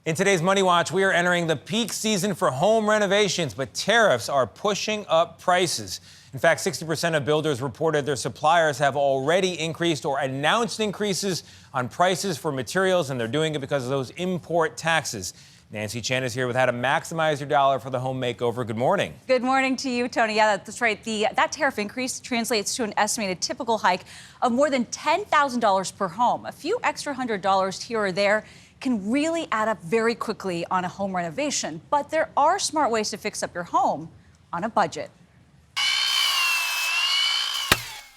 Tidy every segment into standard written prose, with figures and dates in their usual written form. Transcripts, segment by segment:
In today's Money Watch, we are entering the peak season for home renovations, but tariffs are pushing up prices. In fact, 60% of builders reported their suppliers have already increased or announced increases on prices for materials, and they're doing it because of those import taxes. Nancy Chen is here with how to maximize your dollar for the home makeover. Good morning. Good morning to you, Tony. Yeah, that's right. That tariff increase translates to an estimated typical hike of more than $10,000 per home. A few extra $100 here or there can really add up very quickly on a home renovation. But there are smart ways to fix up your home on a budget.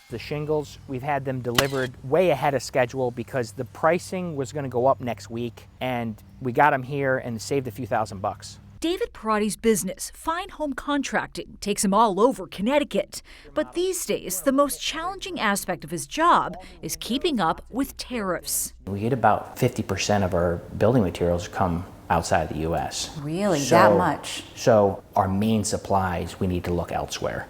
The shingles, we've had them delivered way ahead of schedule because the pricing was going to go up next week, and we got them here and saved a few $1,000s. David Perotti's business, Fine Home Contracting, takes him all over Connecticut. But these days, the most challenging aspect of his job is keeping up with tariffs. We get about 50% of our building materials come outside the U.S. Really? That much? So our main supplies, we need to look elsewhere.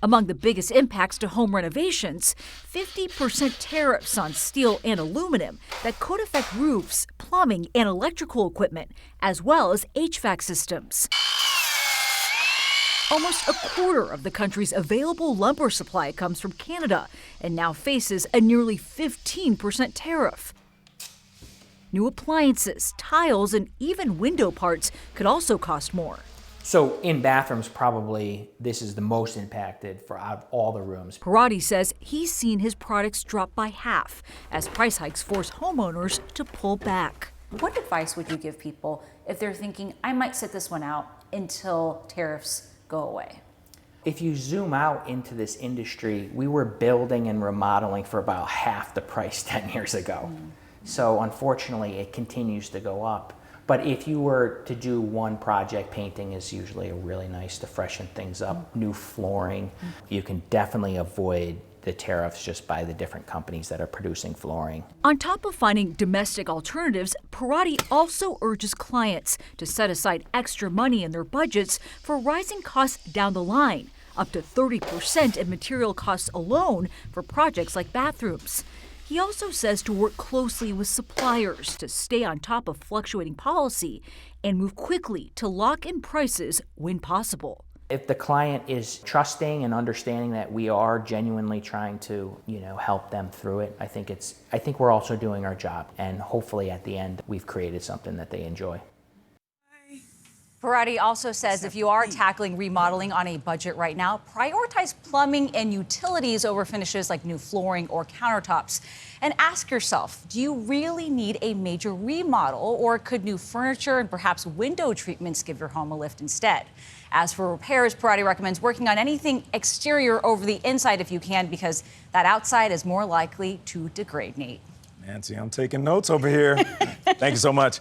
Among the biggest impacts to home renovations, 50% tariffs on steel and aluminum that could affect roofs, plumbing, and electrical equipment, as well as HVAC systems. Almost a quarter of the country's available lumber supply comes from Canada and now faces a nearly 15% tariff. New appliances, tiles, and even window parts could also cost more. So in bathrooms, probably this is the most impacted for out of all the rooms. Perotti says he's seen his products drop by half as price hikes force homeowners to pull back. What advice would you give people if they're thinking, I might sit this one out until tariffs go away? If you zoom out into this industry, we were building and remodeling for about half the price 10 years ago. So unfortunately, it continues to go up. But if you were to do one project, painting is usually really nice to freshen things up. New flooring, you can definitely avoid the tariffs just by the different companies that are producing flooring. On top of finding domestic alternatives, Perotti also urges clients to set aside extra money in their budgets for rising costs down the line, up to 30% in material costs alone for projects like bathrooms. He also says to work closely with suppliers to stay on top of fluctuating policy and move quickly to lock in prices when possible. If the client is trusting and understanding that we are genuinely trying to, help them through it, I think we're also doing our job, and hopefully at the end we've created something that they enjoy. Perotti also says if you are tackling remodeling on a budget right now, prioritize plumbing and utilities over finishes like new flooring or countertops. And ask yourself, do you really need a major remodel, or could new furniture and perhaps window treatments give your home a lift instead? As for repairs, Perotti recommends working on anything exterior over the inside if you can, because that outside is more likely to degrade, Nate. Nancy, I'm taking notes over here. Thank you so much.